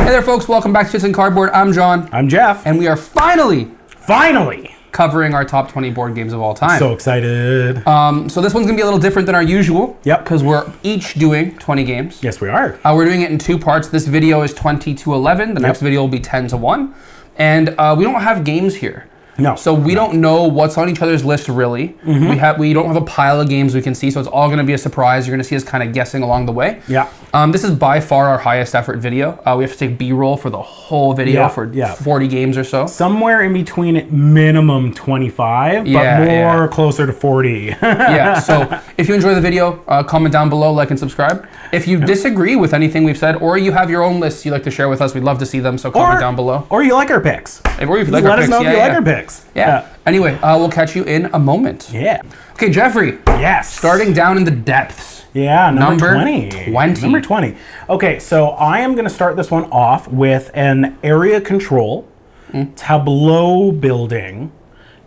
Hey there, folks. Welcome back to Tickets and Cardboard. I'm John. I'm Jeff. And we are finally covering our top 20 board games of all time. So excited. So this one's going to be a little different than our usual. Yep. Because we're each doing 20 games. Yes, we are. We're doing it in two parts. This video is 20 to 11. The next video will be 10 to 1. And we don't have games here. No. So we don't know what's on each other's list, really. We don't have a pile of games we can see, so it's all going to be a surprise. You're going to see us kind of guessing along the way. Yeah. This is by far our highest effort video. We have to take B-roll for the whole video for 40 games or so. Somewhere in between minimum 25, but more closer to 40. Yeah, so if you enjoy the video, comment down below, like and subscribe. If you disagree with anything we've said, or you have your own lists you'd like to share with us, we'd love to see them, so comment down below. Or you like our picks. Or if you like Let us know if you like our picks. Yeah. Anyway, we'll catch you in a moment. Yeah. Okay, Jeffrey. Yes. Starting down in the depths. Yeah, number 20. Number 20. Okay, so I am going to start this one off with an area control, tableau building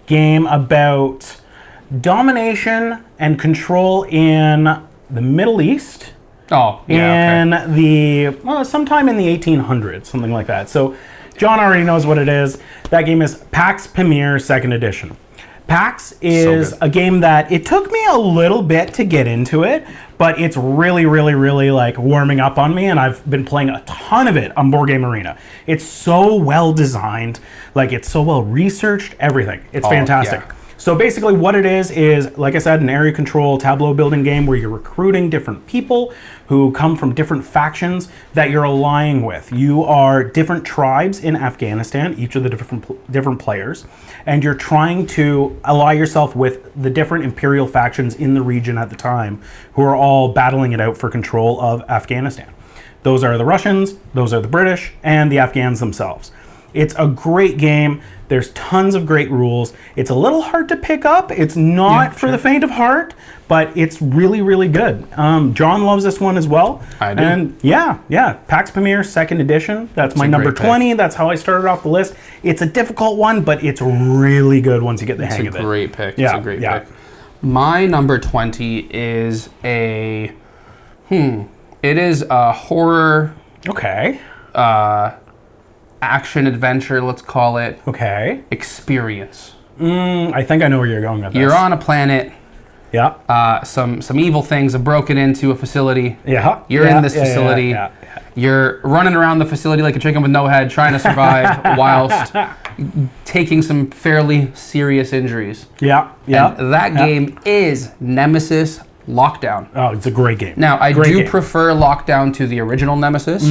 game about domination and control in the Middle East. Oh, yeah. Sometime in the 1800s, something like that. So John already knows what it is. That game is PAX Premier 2nd Edition. PAX is a game that it took me a little bit to get into it, but it's really like warming up on me, and I've been playing a ton of it on Board Game Arena. It's so well designed, like it's so well researched, everything. It's fantastic. Yeah. So basically what it is, like I said, an area control tableau building game where you're recruiting different people who come from different factions that you're allying with. You are different tribes in Afghanistan, each of the different players, and you're trying to ally yourself with the different imperial factions in the region at the time who are all battling it out for control of Afghanistan. Those are the Russians, those are the British, and the Afghans themselves. It's a great game. There's tons of great rules. It's a little hard to pick up. It's not for the faint of heart, but it's really good. John loves this one as well. I do. And yeah, PAX Premier 2nd Edition. That's my number 20. That's how I started off the list. It's a difficult one, but it's really good once you get the hang of it. It's a great pick. Yeah, it's a great pick. My number 20 is it is a horror. Okay. Action adventure, let's call it. Okay. Experience. I think I know where you're going with this. You're on a planet. Yeah. Some evil things have broken into a facility. Yeah. You're in this facility. Yeah. You're running around the facility like a chicken with no head, trying to survive whilst taking some fairly serious injuries. Yeah. And that game is Nemesis Lockdown. Oh, it's a great game. Now, I do prefer Lockdown to the original Nemesis.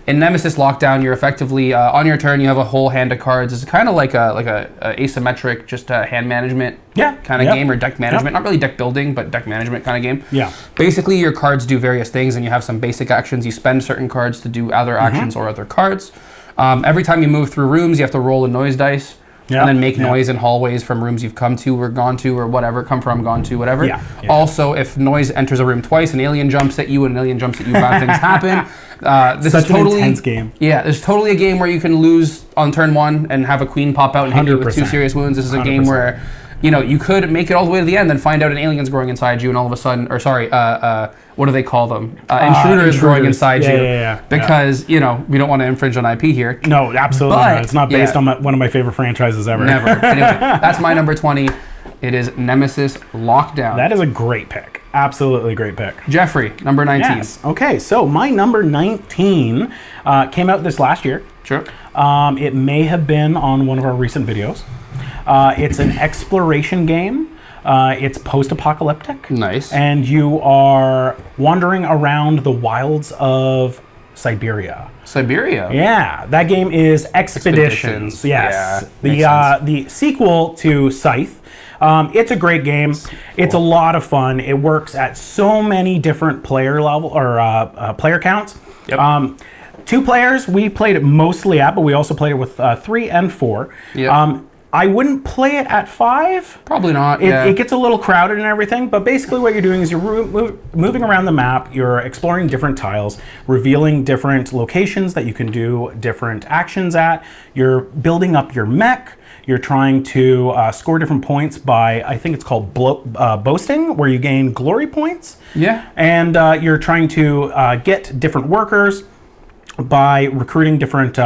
In Nemesis Lockdown, you're effectively, on your turn, you have a whole hand of cards. It's kind of like a asymmetric, just hand management kind of game, or deck management. Not really deck building, but deck management kind of game. Yeah. Basically, your cards do various things, and you have some basic actions. You spend certain cards to do other actions or other cards. Every time you move through rooms, you have to roll a noise dice. And then make noise in hallways from rooms you've come to or gone to or whatever, come from, gone to, whatever. Also, if noise enters a room twice, an alien jumps at you and an alien jumps at you, bad things happen. This is totally an intense game. Yeah, there's totally a game where you can lose on turn 1 and have a queen pop out and hit you with 2 serious wounds. This is a game where, you could make it all the way to the end and find out an alien's growing inside you and all of a sudden, what do they call them? Intruder is growing inside you. Because, we don't want to infringe on IP here. No, absolutely not. It's not based on one of my favorite franchises ever. Never. Anyway, that's my number 20. It is Nemesis Lockdown. That is a great pick. Absolutely great pick. Jeffrey, number 19. Yes. Okay, so my number 19 came out this last year. Sure. It may have been on one of our recent videos. It's an exploration game. It's post-apocalyptic. Nice. And you are wandering around the wilds of Siberia. Siberia? Yeah. That game is Expeditions. Yes. Yeah, the sequel to Scythe. It's a great game. It's a lot of fun. It works at so many different player level or player counts. Yep. 2 players we played it mostly at, but we also played it with 3 and 4. Yep. I wouldn't play it at 5. Probably not. It gets a little crowded and everything, but basically what you're doing is you're moving around the map, you're exploring different tiles, revealing different locations that you can do different actions at, you're building up your mech, you're trying to score different points by, I think it's called boasting, where you gain glory points. Yeah. And you're trying to get different workers. by recruiting different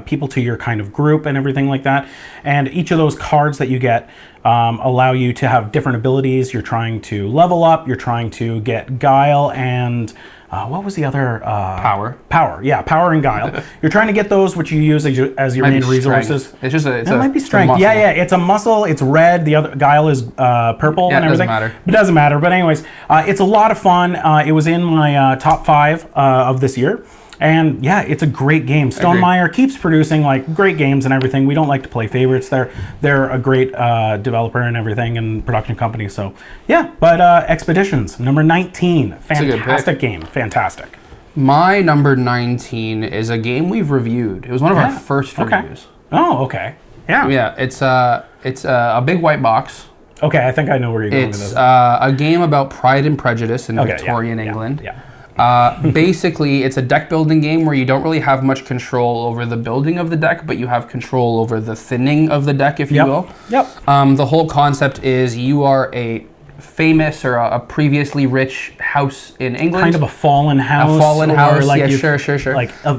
people to your kind of group and everything like that. And each of those cards that you get allow you to have different abilities. You're trying to level up. You're trying to get Guile and what was the other? Power. Power, yeah, power and Guile. You're trying to get those, which you use as your main resources. Strength. It's just it might be strength. Yeah, it's a muscle. It's red. The other Guile is purple and everything. It doesn't matter. But anyways, it's a lot of fun. It was in my top 5 of this year. And yeah, it's a great game. Stonemaier keeps producing like great games and everything. We don't like to play favorites. They're a great developer and everything and production company. So yeah, but Expeditions number 19, fantastic game, fantastic. My number 19 is a game we've reviewed. It was one of our first reviews. Oh, okay. Yeah. Yeah, it's a big white box. Okay, I think I know where you're going with this. It's a game about Pride and Prejudice in Victorian England. Yeah. Basically, it's a deck building game where you don't really have much control over the building of the deck, but you have control over the thinning of the deck, if you will. Yep. The whole concept is you are a famous or a previously rich house in England. Kind of a fallen house. A fallen house, like sure.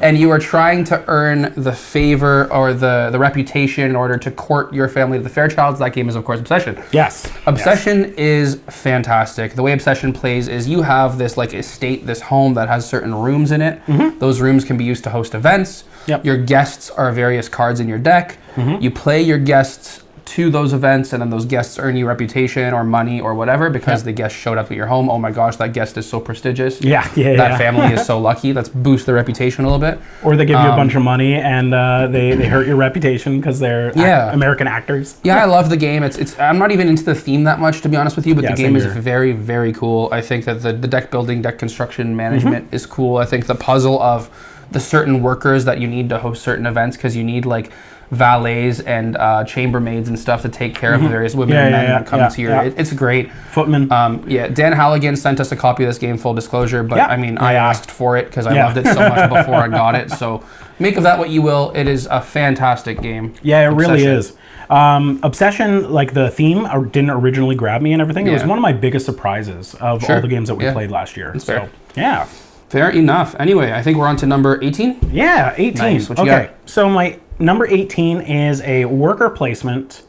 And you are trying to earn the favor or the reputation in order to court your family to the Fairchilds. That game is, of course, Obsession. Yes. Obsession is fantastic. The way Obsession plays is you have this like estate, this home that has certain rooms in it. Mm-hmm. Those rooms can be used to host events. Yep. Your guests are various cards in your deck. Mm-hmm. You play your guests to those events, and then those guests earn you reputation or money or whatever because the guest showed up at your home. Oh my gosh, that guest is so prestigious. That family is so lucky. Let's boost their reputation a little bit. Or they give you a bunch of money and they hurt your reputation because they're American actors. Yeah, I love the game. It's I'm not even into the theme that much, to be honest with you, but the game is very, very cool. I think that the deck building, deck construction management is cool. I think the puzzle of the certain workers that you need to host certain events, because you need like valets and chambermaids and stuff to take care of the various women and men that come to your... It's great. Footman. Dan Halligan sent us a copy of this game, full disclosure, but I mean, I asked for it because I loved it so much before I got it, so make of that what you will. It is a fantastic game. Yeah, it really is. Obsession, like the theme, didn't originally grab me and everything. It was one of my biggest surprises of all the games that we played last year. That's fair. Yeah. Fair enough. Anyway, I think we're on to number 18? Yeah, 18. Nice. What you got? So my number 18 is a worker placement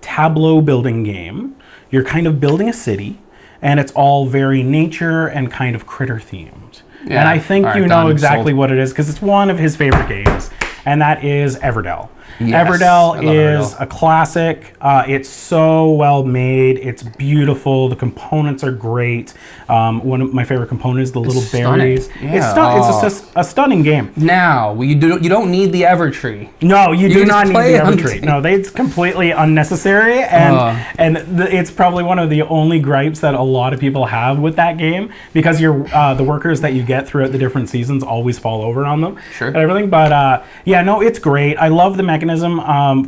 tableau building game. You're kind of building a city, and it's all very nature and kind of critter themed. Yeah. And I think you know exactly what it is because it's one of his favorite games, and that is Everdell. Yes, Everdell is a classic. It's so well made. It's beautiful. The components are great. One of my favorite components is the little berries. Yeah. It's just a stunning game. Now, you don't need the Evertree. No, you do not need the Evertree. No, it's completely unnecessary, and it's probably one of the only gripes that a lot of people have with that game because the workers that you get throughout the different seasons always fall over on them. Sure. And everything, but it's great. I love the mechanism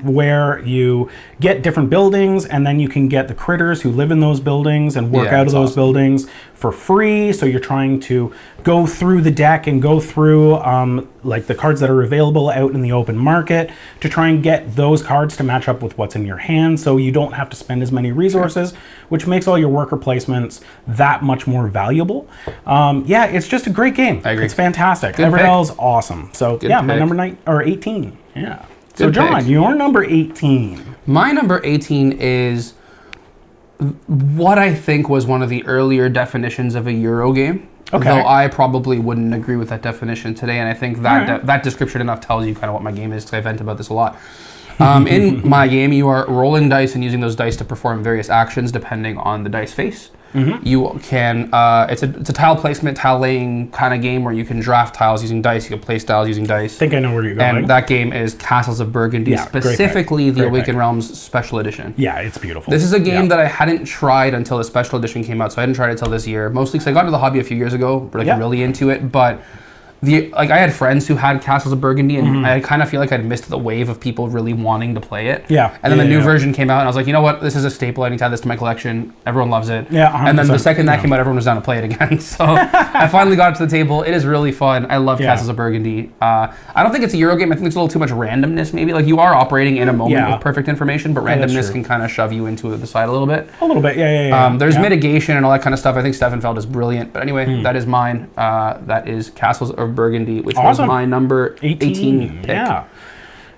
where you get different buildings and then you can get the critters who live in those buildings and work out of those buildings for free. So you're trying to go through the deck and go through like the cards that are available out in the open market to try and get those cards to match up with what's in your hand so you don't have to spend as many resources, which makes all your worker placements that much more valuable. It's just a great game. I agree. It's fantastic. Everdell's awesome. So my number 18. Yeah. So John, your number 18. My number 18 is what I think was one of the earlier definitions of a Euro game. Okay. Though I probably wouldn't agree with that definition today, and I think that that description enough tells you kind of what my game is, because I vent about this a lot. In my game, you are rolling dice and using those dice to perform various actions depending on the dice face. Mm-hmm. You can, it's a tile placement, tile laying kind of game where you can draft tiles using dice, you can play tiles using dice. I think I know where you're going. And that game is Castles of Burgundy, specifically the Awakened Realms Special Edition. Yeah, it's beautiful. This is a game that I hadn't tried until the Special Edition came out, so I hadn't tried it until this year, mostly because I got into the hobby a few years ago, really into it, but I had friends who had Castles of Burgundy, and I kind of feel like I'd missed the wave of people really wanting to play it. Yeah. And then the new version came out, and I was like, you know what? This is a staple. I need to add this to my collection. Everyone loves it. Yeah, 100%. And then the second that came out, everyone was down to play it again. So I finally got it to the table. It is really fun. I love Castles of Burgundy. I don't think it's a Euro game. I think it's a little too much randomness, maybe. Like, you are operating in a moment with perfect information, but randomness can kind of shove you into the side a little bit. A little bit, yeah. There's mitigation and all that kind of stuff. I think Steffenfeld is brilliant. But anyway, that is mine. That is Castles of of Burgundy, which was my number 18 pick.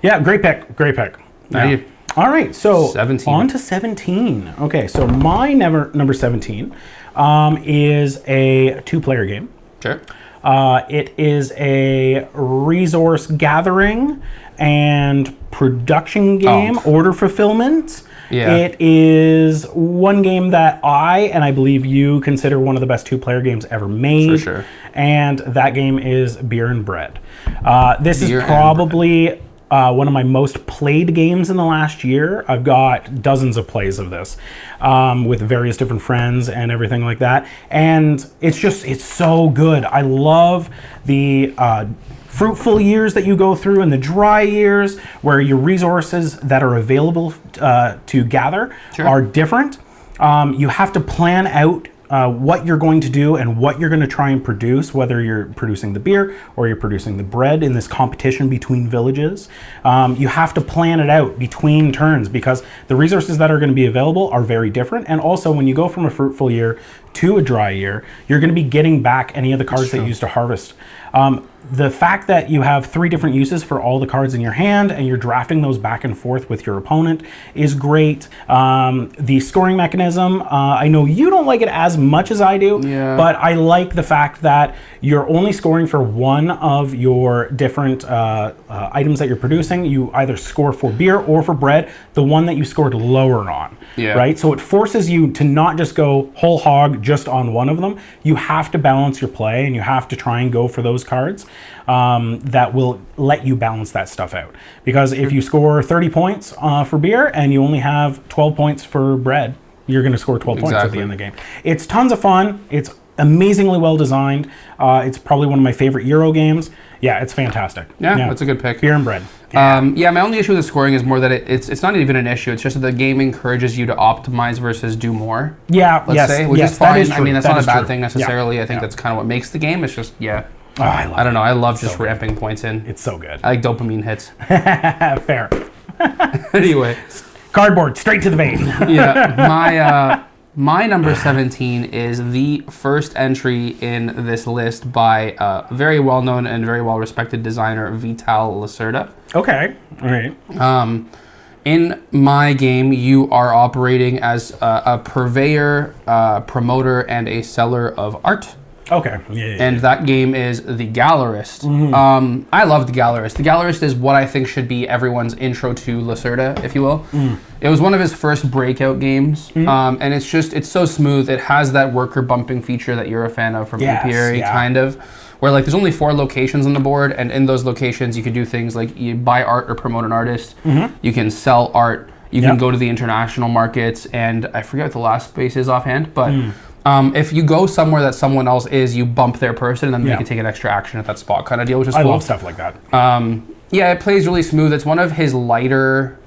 Yeah, great pick. Great pick. Yeah. All right, so 17. on to 17. Okay, so my number 17 is a 2-player game. Sure. It is a resource gathering and production game, order fulfillment. Yeah. It is one game that I believe you consider one of the best 2-player games ever made. For sure. And that game is Beer and Bread. This is probably one of my most played games in the last year. I've got dozens of plays of this with various different friends and everything like that. And it's so good. I love the fruitful years that you go through and the dry years where your resources that are available to gather are different. You have to plan out what you're going to do and what you're going to try and produce, whether you're producing the beer or you're producing the bread in this competition between villages. You have to plan it out between turns because the resources that are going to be available are very different. And also when you go from a fruitful year to a dry year, you're going to be getting back any of the cards that you used to harvest. The fact that you have 3 different uses for all the cards in your hand and you're drafting those back and forth with your opponent is great. The scoring mechanism, I know you don't like it as much as I do, but I like the fact that you're only scoring for one of your different items that you're producing. You either score for beer or for bread, the one that you scored lower on, right? So it forces you to not just go whole hog just on one of them. You have to balance your play and you have to try and go for those cards that will let you balance that stuff out. Because if you score 30 points for beer and you only have 12 points for bread, you're going to score 12 points at the end of the game. It's tons of fun. It's amazingly well designed. It's probably one of my favorite Euro games. Yeah, it's fantastic. Yeah, that's a good pick. Beer and bread. My only issue with the scoring is more that it's not even an issue. It's just that the game encourages you to optimize versus do more. Let's say, which is fine. I mean, that's not a bad thing necessarily. I think that's kind of what makes the game. It's just, I don't know. I love just ramping points in. It's so good. I like dopamine hits. Fair. Anyway. Cardboard, straight to the vein. My number 17 is the first entry in this list by a very well-known and very well-respected designer, Vital Lacerda. Okay, all right. In my game, you are operating as a purveyor, promoter, and a seller of art. Okay. And that game is The Gallerist. I love The Gallerist. The Gallerist is what I think should be everyone's intro to Lacerda, if you will. It was one of his first breakout games, and it's so smooth. It has that worker bumping feature that you're a fan of from Apiary, kind of, where like there's only 4 locations on the board, and in those locations you can do things like you buy art or promote an artist. You can sell art. You can go to the international markets, and I forget what the last space is offhand, but if you go somewhere that someone else is, you bump their person, and then they can take an extra action at that spot kind of deal, which is cool. I love stuff like that. It plays really smooth. It's one of his lighter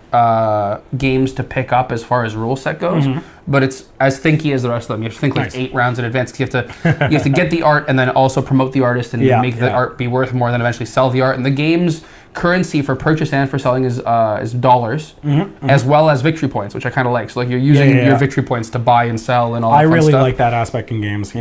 games to pick up as far as rule set goes, but it's as thinky as the rest of them. You have to think like 8 rounds in advance. You have to get the art and then also promote the artist and make the art be worth more, than eventually sell the art. And the game's currency for purchase and for selling is dollars, as well as victory points, which I kind of like. So like you're using your victory points to buy and sell and all that fun stuff. I really like that aspect in games.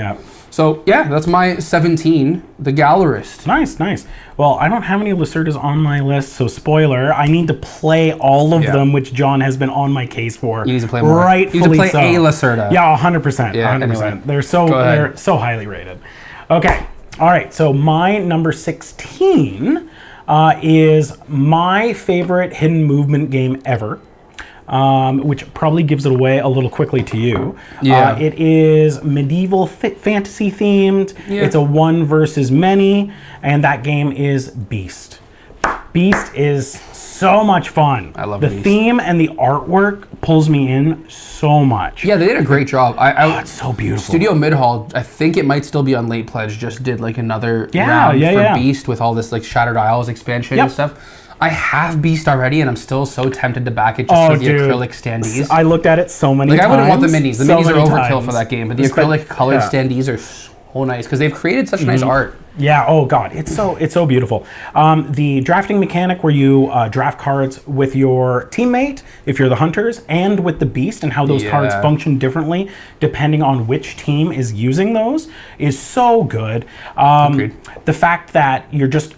So that's my 17, The Gallerist. Nice. Well, I don't have any Lacerdas on my list, so spoiler, I need to play all of them, which John has been on my case for. You need to play more. Rightfully you need to play so. a Lacerda. Yeah, 100%. Yeah, 100%. anyway. They're so highly rated. Okay. All right. So my number 16 is my favorite hidden movement game ever. Which probably gives it away a little quickly to you. It is medieval fantasy themed. It's a 1 versus many, and that game is Beast. Beast is so much fun. I love the Beast. Theme and the artwork pulls me in so much. Yeah, they did a great job. It's so beautiful. Studio Midhall, I think it might still be on Late Pledge, just did like another round for Beast with all this like Shattered Isles expansion and stuff. I have Beast already, and I'm still so tempted to back it just for the acrylic standees. I looked at it so many times. I wouldn't want the minis. The minis are overkill for that game, but the acrylic colored standees are so nice because they've created such nice art. Yeah. Oh God, it's so beautiful. The drafting mechanic where you draft cards with your teammate if you're the hunters, and with the beast, and how those cards function differently depending on which team is using those is so good. The fact that you're just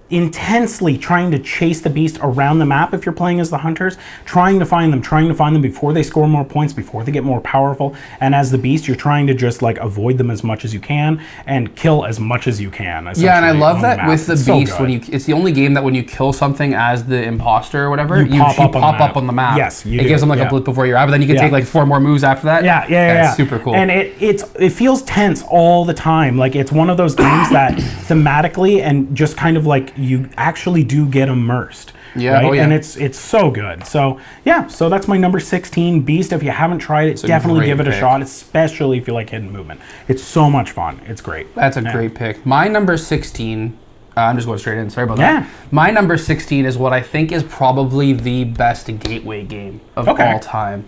intensely trying to chase the beast around the map if you're playing as the hunters, trying to find them before they score more points, before they get more powerful, and as the beast you're trying to just like avoid them as much as you can and kill as much as you can. Yeah, and I love that with the beast, when it's the only game that when you kill something as the imposter or whatever, you pop up on the map. Yes, it gives them like a blip before you're out, but then you can take like 4 more moves after that. Yeah. It's super cool. And it feels tense all the time. Like it's one of those games that thematically and just kind of like you actually do get immersed. Yeah, right? And it's so good. So so that's my number 16, Beast. If you haven't tried it, definitely give it a shot, especially if you like hidden movement. It's so much fun. It's great. That's a great pick. My number 16, I'm just going straight in. Sorry about that. My number 16 is what I think is probably the best gateway game of all time.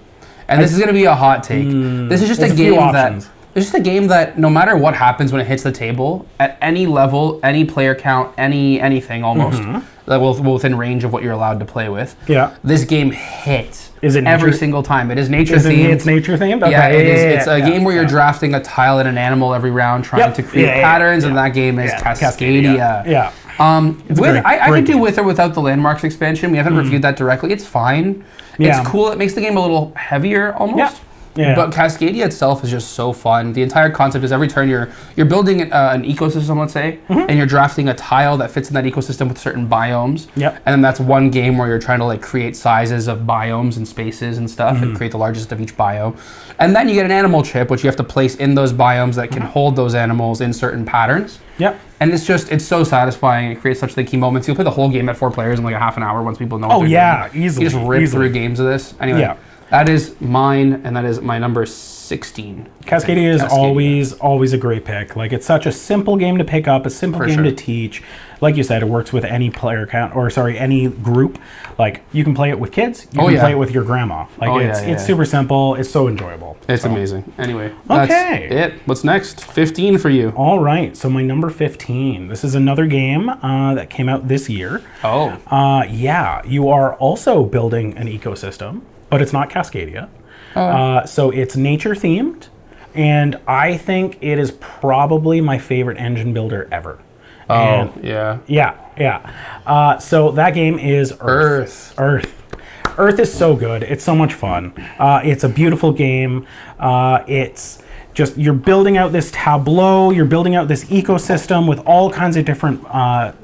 And this is going to be a hot take. This is just a game that... It's just a game that no matter what happens when it hits the table, at any level, any player count, anything almost, that will within range of what you're allowed to play with. Yeah. This game hits every single time. It is nature themed. It's nature themed? Okay. Yeah, it is. It's a game where you're drafting a tile and an animal every round, trying to create patterns, and that game is Cascadia. Yeah. I could do with or without the landmarks expansion. We haven't reviewed that directly. It's fine. It's cool. It makes the game a little heavier almost. Yeah. But Cascadia itself is just so fun. The entire concept is every turn you're building an ecosystem, let's say, and you're drafting a tile that fits in that ecosystem with certain biomes. Yep. And then that's one game where you're trying to like create sizes of biomes and spaces and stuff and create the largest of each biome. And then you get an animal chip, which you have to place in those biomes that can hold those animals in certain patterns. Yep. And it's so satisfying. It creates such the key moments. You'll play the whole game at 4 players in like a half an hour once people know what they're doing. Easily. You just rip through games of this. Anyway. That is mine, and that is my number 16. Cascadia is always a great pick. Like, it's such a simple game to pick up, a simple game to teach. Like you said, it works with any player count, any group. Like, you can play it with kids. You can play it with your grandma. Like, it's super simple. It's so enjoyable. It's amazing. Anyway, that's it. What's next? 15 for you. All right. So my number 15. This is another game that came out this year. You are also building an ecosystem, but it's not Cascadia. So it's nature themed, and I think it is probably my favorite engine builder ever. So that game is Earth. Earth is so good. It's so much fun. It's a beautiful game. It's just, you're building out this tableau, you're building out this ecosystem with all kinds of different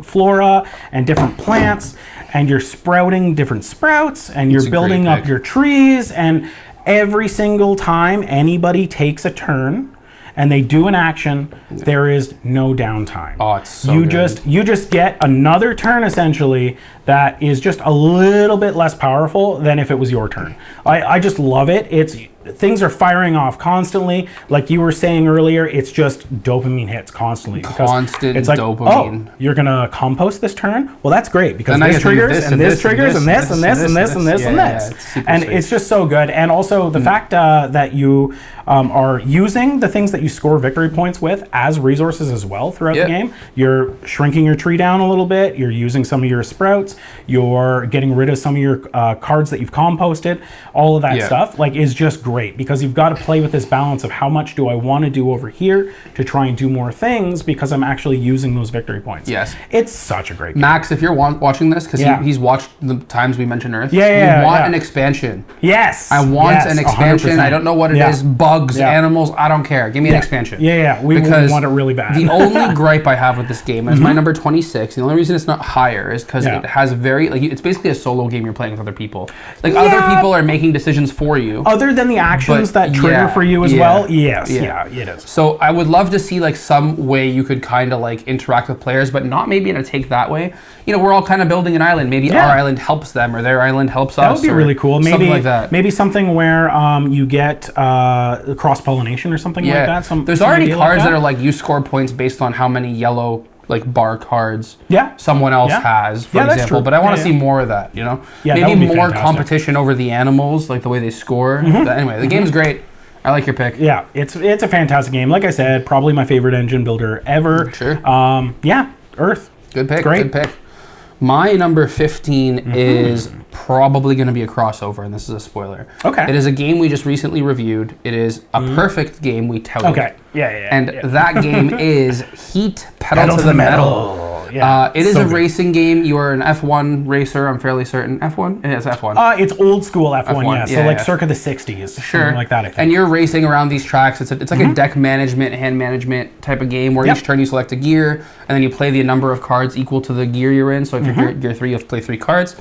flora and different plants, and you're sprouting different sprouts, and you're building up your trees, and every single time anybody takes a turn and they do an action, there is no downtime. Oh, it's so good. You just get another turn essentially that is just a little bit less powerful than if it was your turn. I just love it. Things are firing off constantly. Like you were saying earlier, it's just dopamine hits constantly. Constant it's like, dopamine. Oh, you're gonna compost this turn? Well, that's great because this triggers and this triggers and this and this and this and this and this. And it's just so good. And also the fact that you are using the things that you score victory points with as resources as well throughout the game. You're shrinking your tree down a little bit. You're using some of your sprouts. You're getting rid of some of your cards that you've composted. All of that stuff is just great because you've got to play with this balance of how much do I want to do over here to try and do more things because I'm actually using those victory points. Yes. It's such a great game. Max, if you're watching this, because he's watched the times we mentioned Earth, I want an expansion. Yes. I want an expansion. 100%. I don't know what it is. Bugs, animals, I don't care. Give me an expansion. We want it really bad. The only gripe I have with this game, and it's my number 26, the only reason it's not higher is because it has very, it's basically a solo game you're playing with other people. Other people are making decisions for you. Other than the actions that trigger for you as well? Yes, it is. So I would love to see some way you could kind of interact with players, but not maybe in a take that way. We're all kind of building an island. Maybe our island helps them or their island helps us. That would be really cool. Maybe something like that. Maybe something where you get cross-pollination or something like that. There's already cards that are you score points based on how many yellow bar cards someone else has, for example. But I want to see more of that, Maybe more competition over the animals, the way they score. But anyway, the game's great. I like your pick. Yeah, it's a fantastic game. Like I said, probably my favorite engine builder ever. Sure. Yeah, Earth. Good pick. Great. Good pick. My number 15 is probably going to be a crossover, and this is a spoiler. Okay. It is a game we just recently reviewed. It is a perfect game we touted. Okay. Yeah. And that game is Heat Pedal to the Metal. Yeah, it is so a good. racing game. You are an F1 racer, I'm fairly certain. F1? It's F1. It's old school F1, yeah. So yeah, like yeah. circa the 60s. Sure. Something like that, I think. And you're racing around these tracks. It's like a deck management, hand management type of game where each turn you select a gear, and then you play the number of cards equal to the gear you're in. So if you're gear 3, you have to play 3 cards.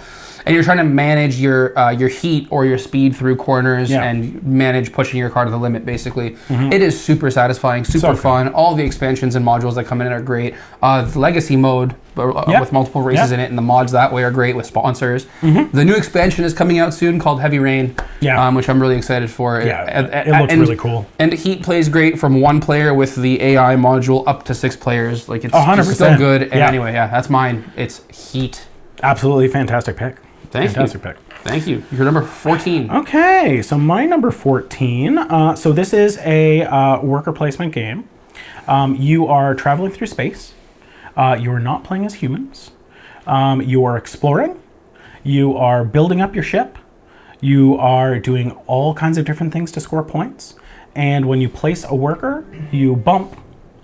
And you're trying to manage your heat or your speed through corners and manage pushing your car to the limit, basically. It is super satisfying, super fun. All the expansions and modules that come in are great. The legacy mode with multiple races in it, and the mods that way are great with sponsors. The new expansion is coming out soon called Heavy Rain, which I'm really excited for. It looks really cool. And Heat plays great from 1 player with the AI module up to 6 players. Like, it's 100%. just so good. And anyway, that's mine. It's Heat. Absolutely fantastic pick. Fantastic pick. Thank you. You're number 14. Okay, so my number 14. So this is a worker placement game. You are traveling through space. You are not playing as humans. You are exploring. You are building up your ship. You are doing all kinds of different things to score points. And when you place a worker, you bump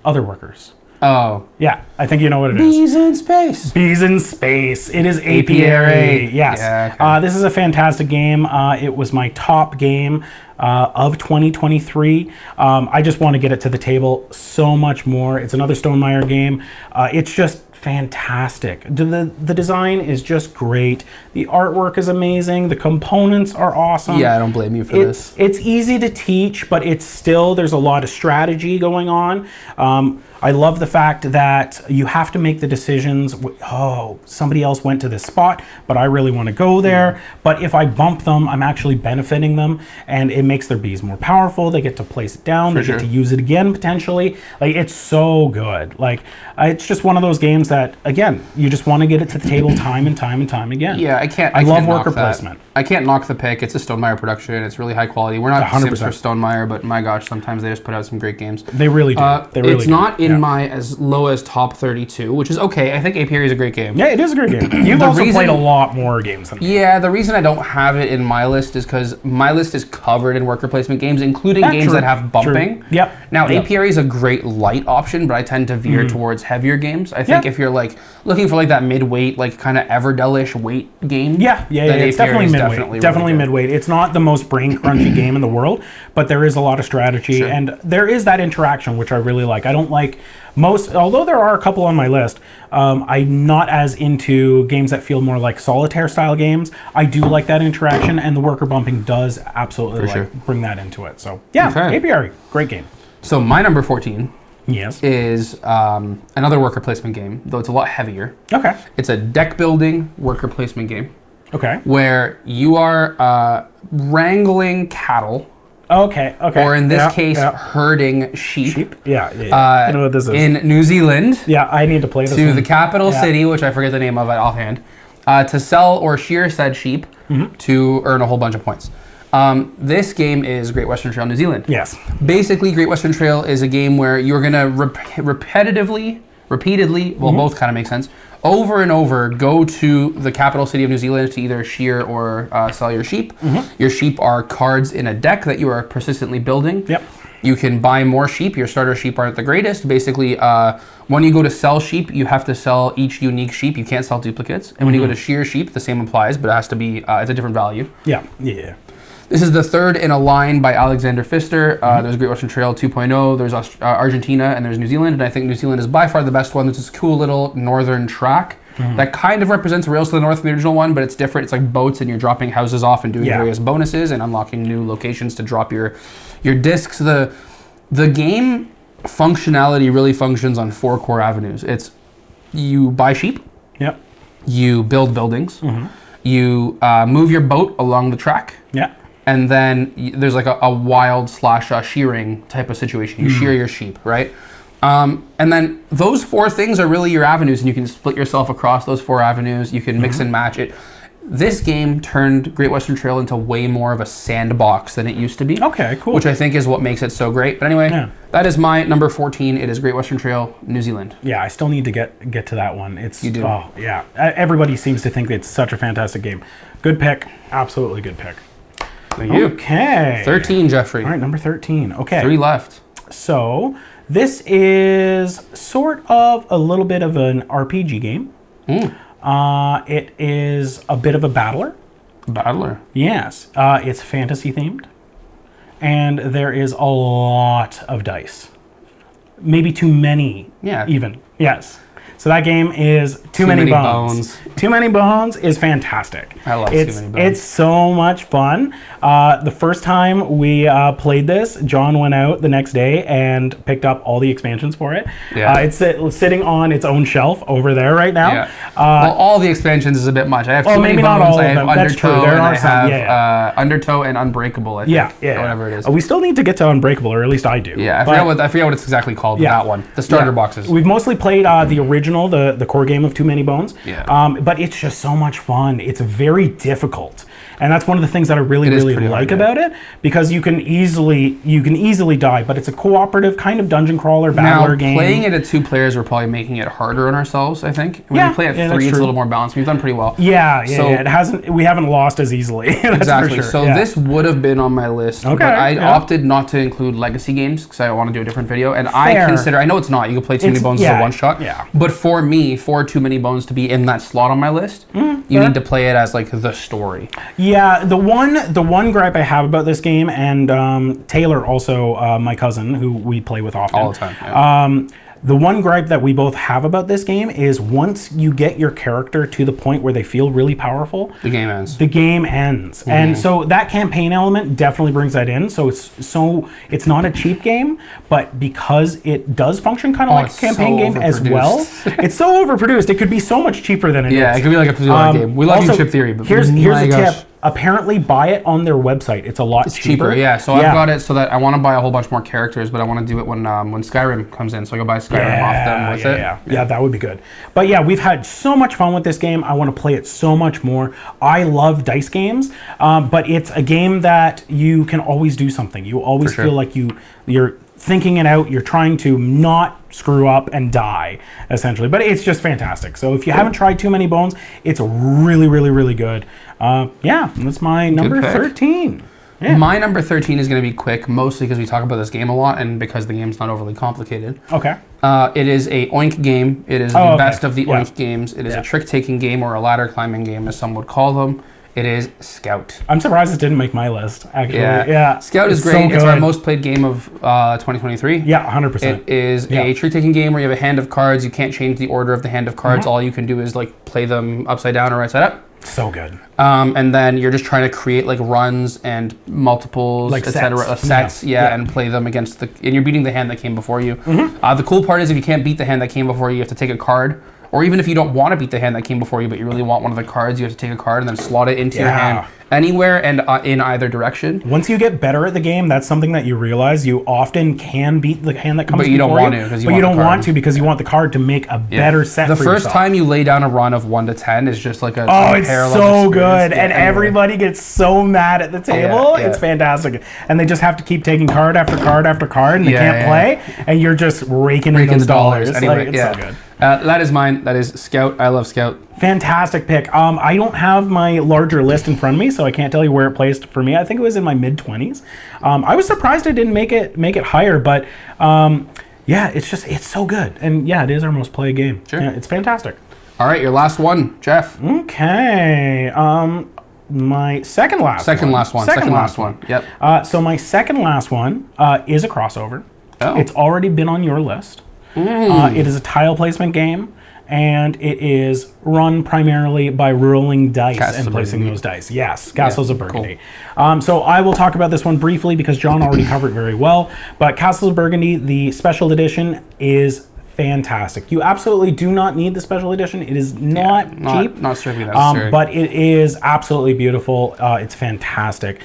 other workers. Oh. Yeah, I think you know what it is. Bees in Space. Bees in Space. It is Apiary. Apiary. Yes. Yeah, okay. This is a fantastic game. It was my top game of 2023. I just want to get it to the table so much more. It's another Stonemaier game. It's just fantastic. The design is just great. The artwork is amazing. The components are awesome. Yeah, I don't blame you for this. It's easy to teach, but there's a lot of strategy going on. I love the fact that you have to make the decisions. Somebody else went to this spot, but I really want to go there. But if I bump them, I'm actually benefiting them, and it makes their bees more powerful. They get to place it down. They get to use it again, potentially. Like, it's so good. Like, it's just one of those games that, again, you just want to get it to the table time and time and time again. Yeah, I love can't worker knock that. placement. I can't knock the pick. It's a Stonemaier production. It's really high quality. We're not 100%. sims for Stonemaier, but my gosh, sometimes they just put out some great games. They really do. It's not in my as low as top 32, which is okay. I think Apiary is a great game. Yeah, it is a great game. You've also played a lot more games than me. Yeah, the reason I don't have it in my list is because my list is covered in worker placement games, including games that have bumping. Yep. Now, Apiary is a great light option, but I tend to veer towards heavier games. I think if you're like looking for like that mid-weight, like kind of Everdell-ish weight game, it's definitely midweight. Definitely midweight. It's not the most brain crunchy game in the world, but there is a lot of strategy and there is that interaction, which I really like. I don't like most, although there are a couple on my list, I'm not as into games that feel more like solitaire style games. I do like that interaction, and the worker bumping does absolutely bring that into it. So Apiary, great game. So my number 14 is another worker placement game, though it's a lot heavier. Okay. It's a deck building worker placement game. Okay. Where you are wrangling cattle. Okay. Or in this case, herding sheep. Yeah. I know what this is. In New Zealand. Yeah, I need to play this to the capital city, which I forget the name of it offhand, to sell or shear said sheep to earn a whole bunch of points. This game is Great Western Trail New Zealand. Yes. Basically, Great Western Trail is a game where you're going to repeatedly, well, both kind of make sense, over and over go to the capital city of New Zealand to either shear or sell your sheep. Your sheep are cards in a deck that you are persistently building. Yep. You can buy more sheep. Your starter sheep aren't the greatest. Basically, when you go to sell sheep, you have to sell each unique sheep. You can't sell duplicates. And when you go to shear sheep, the same applies, but it has to be, it's a different value. Yeah. This is the third in a line by Alexander Pfister. There's Great Western Trail 2.0, there's Argentina, and there's New Zealand. And I think New Zealand is by far the best one. There's this cool little northern track that kind of represents Rails to the North in the original one, but it's different. It's like boats, and you're dropping houses off and doing various bonuses and unlocking new locations to drop your discs. The game functionality really functions on 4 core avenues. It's you buy sheep. Yep. You build buildings. You move your boat along the track. Yeah. And then there's like a wild / shearing type of situation. You shear your sheep, right? And then those 4 things are really your avenues, and you can split yourself across those 4 avenues. You can mix and match it. This game turned Great Western Trail into way more of a sandbox than it used to be. Okay, cool. Which I think is what makes it so great. But anyway, that is my number 14. It is Great Western Trail, New Zealand. Yeah, I still need to get to that one. You do. Oh, yeah. Everybody seems to think it's such a fantastic game. Good pick. Absolutely good pick. Thank you. Okay. 13, Jeffrey. All right, number 13. Okay. 3 left. So this is sort of a little bit of an RPG game. It is a bit of a battler. Battler. Yes. It's fantasy themed. And there is a lot of dice. Maybe too many. Yeah. Even. Yes. So that game is Too Many Bones. Too Many Bones is fantastic. I love Too Many Bones. It's so much fun. The first time we played this, John went out the next day and picked up all the expansions for it. Yeah. It's sitting on its own shelf over there right now. Yeah. Well, all the expansions is a bit much. I have Too Many maybe Bones, not all I of have them. Undertow, That's true. There and are I some. have Undertow and Unbreakable, I think. Yeah. Or whatever it is. We still need to get to Unbreakable, or at least I do. Yeah, I forget what it's exactly called, that one. The starter boxes. We've mostly played the original, the core game of Too Many Bones. Yeah. But it's just so much fun. It's very difficult. And that's one of the things that I really like about it, because you can easily die, but it's a cooperative kind of dungeon crawler battler game. Playing it at 2 players, we're probably making it harder on ourselves, I think. When we play at 3, it's a little more balanced. We've done pretty well. We haven't lost as easily. That's exactly. for sure. So this would have been on my list, but I opted not to include legacy games because I want to do a different video. And I know it's not. You can play Too Many Bones as a one shot. Yeah. But for me, for Too Many Bones to be in that slot on my list, you need to play it as like the story. Yeah, the one gripe I have about this game, and Taylor also, my cousin, who we play with often. All the time. Yeah. The one gripe that we both have about this game is once you get your character to the point where they feel really powerful, the game ends. And so that campaign element definitely brings that in. So it's not a cheap game, but because it does function kind of like a campaign game as well, it's so overproduced. It could be so much cheaper than it is. Yeah, it could be like a $50 game. We love you, Chip Theory, but here's a tip. Apparently, buy it on their website. It's a lot cheaper. Yeah. So I've got it so that I want to buy a whole bunch more characters, but I want to do it when Skyrim comes in. So I go buy Skyrim off them with it. Yeah, that would be good. But yeah, we've had so much fun with this game. I want to play it so much more. I love dice games, but it's a game that you can always do something. You always feel like you're thinking it out. You're trying to not screw up and die, essentially. But it's just fantastic. So if you haven't tried Too Many Bones, it's really good. That's my number 13. Yeah. My number 13 is going to be quick, mostly because we talk about this game a lot and because the game's not overly complicated. Okay. It is a Oink game. It is the best of the Oink games. It is a trick-taking game or a ladder-climbing game, as some would call them. It is Scout. I'm surprised it didn't make my list, actually. Yeah. Scout is great. So it's our most played game of 2023. Yeah, 100%. It is a trick-taking game where you have a hand of cards. You can't change the order of the hand of cards. All you can do is like play them upside down or right side up. So good. And then you're just trying to create like runs and multiples, like etc. Sets, and play them against and you're beating the hand that came before you. The cool part is if you can't beat the hand that came before you have to take a card. Or even if you don't want to beat the hand that came before you, but you really want one of the cards, you have to take a card and then slot it into your hand anywhere and in either direction. Once you get better at the game, that's something that you realize you often can beat the hand that comes before you. But you don't want to because you don't want to because you want the card to make a better set for yourself. The first time you lay down a run of 1 to 10 is just like a it's so good. And everybody gets so mad at the table. It's fantastic. And they just have to keep taking card after card after card and they can't play. And you're just raking in those dollars. Anyway, it's so good. That is mine. That is Scout. I love Scout. Fantastic pick. I don't have my larger list in front of me, so I can't tell you where it placed for me. I think it was in my mid-20s. I was surprised it didn't make it higher, but it's so good. And it is our most played game. Sure. Yeah, it's fantastic. All right, your last one, Jeff. Okay. My second last one. Yep. So my second last one is a crossover. Oh. It's already been on your list. It is a tile placement game, and it is run primarily by rolling dice and placing those dice. Yes, Castles of Burgundy. Cool. So I will talk about this one briefly because John already covered it very well. But Castles of Burgundy, the special edition, is fantastic. You absolutely do not need the special edition. It is not cheap. Not strictly necessary. But it is absolutely beautiful. It's fantastic.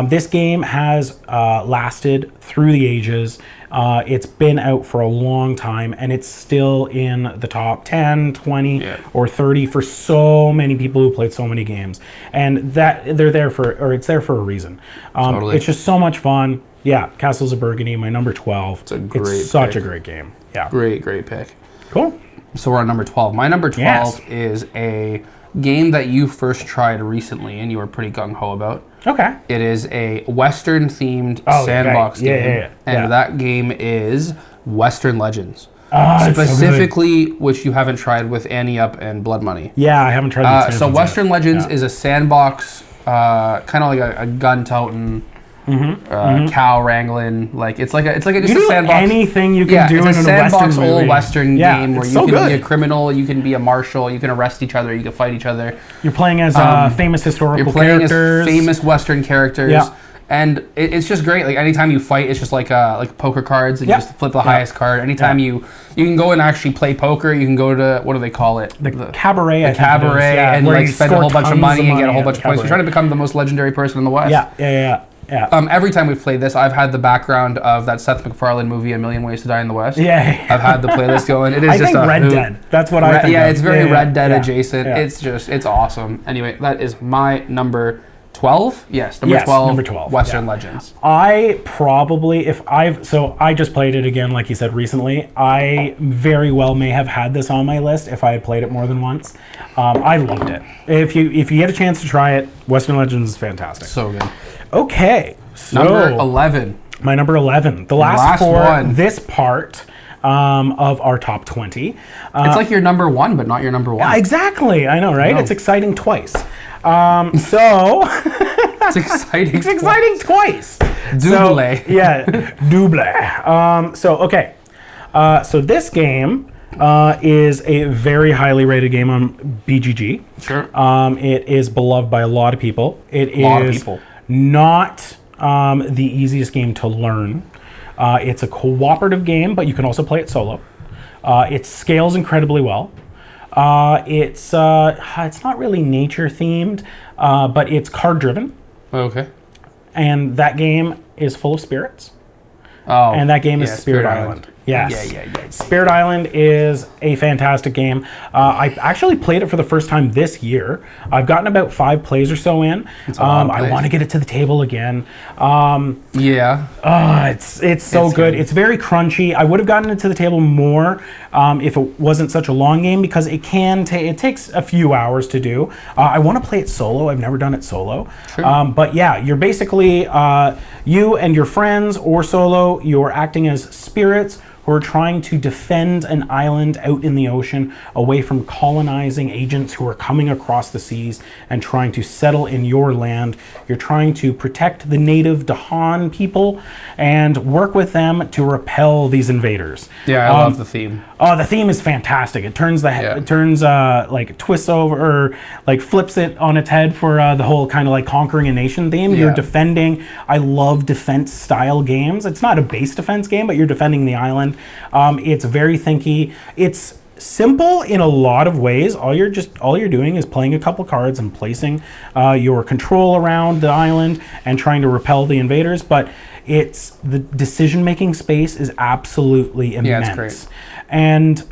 This game has lasted through the ages. It's been out for a long time, and it's still in the top 10, 20, or 30 for so many people who played so many games. And that it's there for a reason. Totally. It's just so much fun. Yeah, Castles of Burgundy, my number 12. It's such a great game. Yeah. Great pick. Cool. So we're on number 12. My number 12 is a game that you first tried recently and you were pretty gung-ho about. Okay. It is a Western-themed sandbox game. And that game is Western Legends. Specifically, which you haven't tried with Annie Up and Blood Money. Yeah, I haven't tried so Western Legends is a sandbox, kind of like a gun-toting, cow wrangling, it's like just a sandbox. Anything you can do in a sandbox Western old Western game where you can be a criminal, you can be a marshal, you can arrest each other, you can fight each other. You're playing as famous historical characters. As famous Western characters. Yeah. And it's just great. Like anytime you fight, it's just like poker cards, and you just flip the highest card. Anytime you can go and actually play poker, you can go to, what do they call it? The cabaret. The cabaret, and spend a whole bunch of money and get a whole bunch of points. You're trying to become the most legendary person in the West. Yeah. Every time we've played this, I've had the background of that Seth MacFarlane movie, A Million Ways to Die in the West. Yeah. I've had the playlist going. It is I think Red Dead. That's what I think. Yeah, it's very Red Dead adjacent. Yeah. It's awesome. Anyway, that is my number 12. Yes, number 12. Western Legends. I probably, I just played it again, like you said recently. I very well may have had this on my list if I had played it more than once. I loved it. If you get a chance to try it, Western Legends is fantastic. So good. Okay, so number 11. My number 11. The last four. One. This part of our top 20. It's like your number one, but not your number one. Exactly. I know, right? It's exciting twice. It's exciting. It's exciting twice. Double. Double. So this game is a very highly rated game on BGG. Sure. It is beloved by a lot of people. It is not the easiest game to learn. It's a cooperative game, but you can also play it solo. It scales incredibly well. It's not really nature themed, but it's card driven. Okay. And that game is full of spirits. Oh. And that game is Spirit Island. Yes. Yeah. Spirit Island is a fantastic game. I actually played it for the first time this year. I've gotten about 5 plays or so in. I want to get it to the table again. It's so good. It's very crunchy. I would have gotten it to the table more if it wasn't such a long game, because it takes a few hours to do. I want to play it solo. I've never done it solo. Sure. But yeah, you're basically you and your friends, or solo, you're acting as spirits who are trying to defend an island out in the ocean away from colonizing agents who are coming across the seas and trying to settle in your land. You're trying to protect the native Dahan people and work with them to repel these invaders. Yeah, I love the theme. Oh, the theme is fantastic. It turns twists over, or like flips it on its head for the whole kind of like conquering a nation theme. You're defending. I love defense style games. It's not a base defense game, but you're defending the island. It's very thinky. It's simple in a lot of ways. All you're doing is playing a couple cards and placing your control around the island and trying to repel the invaders. But the decision-making space is absolutely immense. Yeah, it's great. And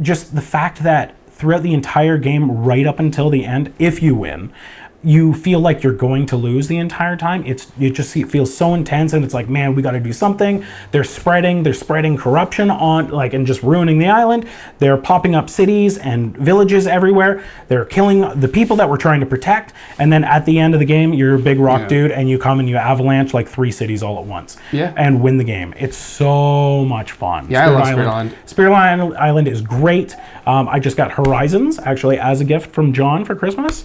just the fact that throughout the entire game, right up until the end, if you win, you feel like you're going to lose the entire time. It feels so intense, and it's like, man, we got to do something. They're spreading corruption and just ruining the island. They're popping up cities and villages everywhere. They're killing the people that we're trying to protect. And then at the end of the game, you're a big rock dude, and you come and you avalanche like 3 cities all at once. Yeah. And win the game. It's so much fun. Yeah, I love Spirit Island. Spirit Island is great. I just got Horizons actually as a gift from John for Christmas.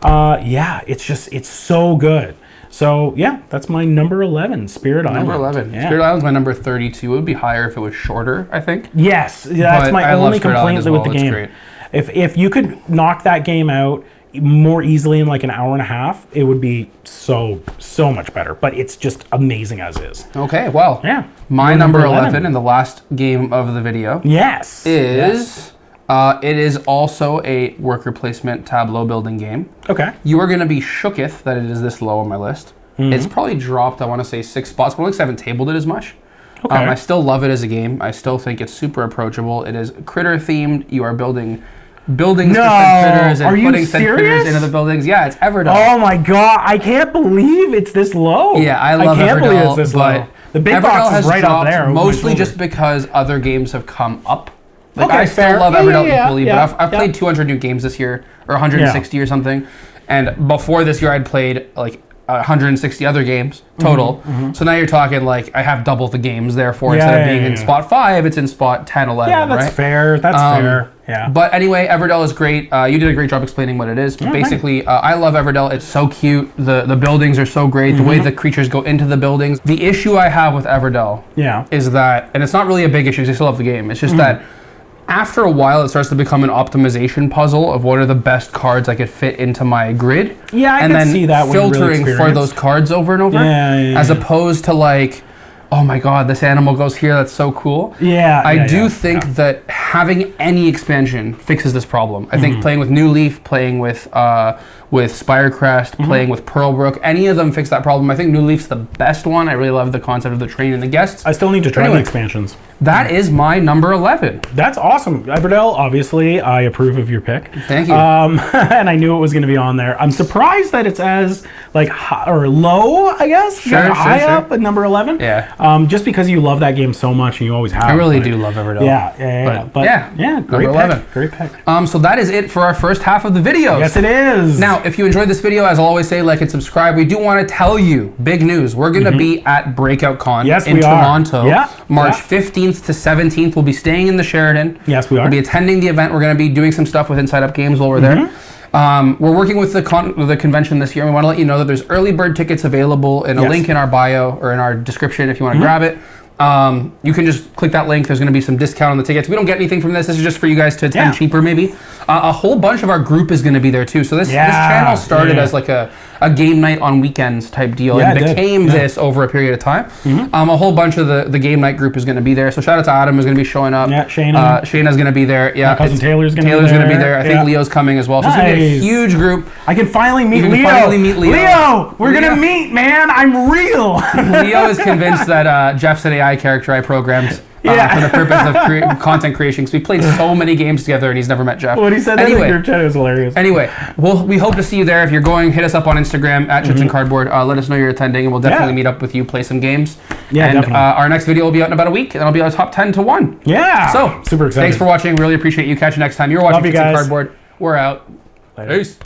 It's so good. So yeah, that's my number 11, Spirit Island. Number 11. Yeah. Spirit Island's my number 32. It would be higher if it was shorter, I think. Yes, that's my only complaint with the game. If you could knock that game out more easily in like an hour and a half, it would be so much better. But it's just amazing as is. Okay, well, Yeah. my number 11 and the last game of the video Yes. is it is also a worker placement tableau building game. Okay. You are going to be shooketh that it is this low on my list. It's probably dropped, I want to say 6 spots, but I haven't tabled it as much. Okay. I still love it as a game. I still think it's super approachable. It is critter themed. You are building buildings for said critters and putting said critters into the buildings. Yeah, it's Everdell. Oh my god, I can't believe it's this low. Yeah, I love Everdell. I can't believe it's this low. The big box is right up there. Mostly just because other games have come up. Like, I still love Everdell equally, but I've played 200 new games this year, or 160 or something. And before this year, I'd played like 160 other games total. So now you're talking like I have double the games, therefore instead of being in spot 5, it's in spot 10, 11. Yeah, that's fair. That's fair. Yeah. But anyway, Everdell is great. You did a great job explaining what it is. But basically, I love Everdell. It's so cute. The buildings are so great. The way the creatures go into the buildings. The issue I have with Everdell is that, and it's not really a big issue because I still love the game. It's just that after a while, it starts to become an optimization puzzle of what are the best cards I could fit into my grid. Yeah, I can see that. Filtering for those cards over and over, as opposed to like, oh my god, this animal goes here. That's so cool. Yeah, I do think that having any expansion fixes this problem. I think playing with New Leaf, playing with Spirecrest, playing with Pearlbrook, any of them fix that problem. I think New Leaf's the best one. I really love the concept of the train and the guests. I still need to try the expansions. That is my number 11. That's awesome. Everdell, obviously, I approve of your pick. Thank you. And I knew it was going to be on there. I'm surprised that it's as like high, or low, I guess. High up at number 11. Yeah. Just because you love that game so much and you always have. I really do love Everdell. Yeah. Great pick. Great pick. So that is it for our first half of the video. Yes, it is. Now, if you enjoyed this video, as I'll always say, like and subscribe. We do want to tell you, big news. We're going to be at BreakoutCon in Toronto. March 15th to 17th. We'll be staying in the Sheraton. Yes, we are. We'll be attending the event. We're going to be doing some stuff with Inside Up Games while we're there. We're working with the convention this year. We want to let you know that there's early bird tickets available in a link in our bio or in our description if you want to grab it. You can just click that link. There's going to be some discount on the tickets. We don't get anything from this. This is just for you guys to attend cheaper, maybe. A whole bunch of our group is going to be there too. So this channel started as like a game night on weekends type deal and became this over a period of time. A whole bunch of the game night group is going to be there. So shout out to Adam who's going to be showing up. Yeah, Shayna. Shayna's going to be there. Yeah, my cousin Taylor's going to be there. I think Leo's coming as well. So it's going to be a huge group. I can finally meet Leo. Leo, we're going to meet, man. I'm real. Leo is convinced that Jeff's an AI character I programmed. For the purpose of content creation, because we played so many games together and he's never met Jeff. When he said that in the group chat, it was hilarious. Anyway, we hope to see you there. If you're going, hit us up on Instagram at Chips and Cardboard. Let us know you're attending, and we'll definitely meet up with you, play some games. Yeah, and definitely. Our next video will be out in about a week, and it'll be our top 10 to 1. Yeah. So, super excited. Thanks for watching. Really appreciate you. Catch you next time. You're watching Chips and Cardboard. We're out. Later. Peace.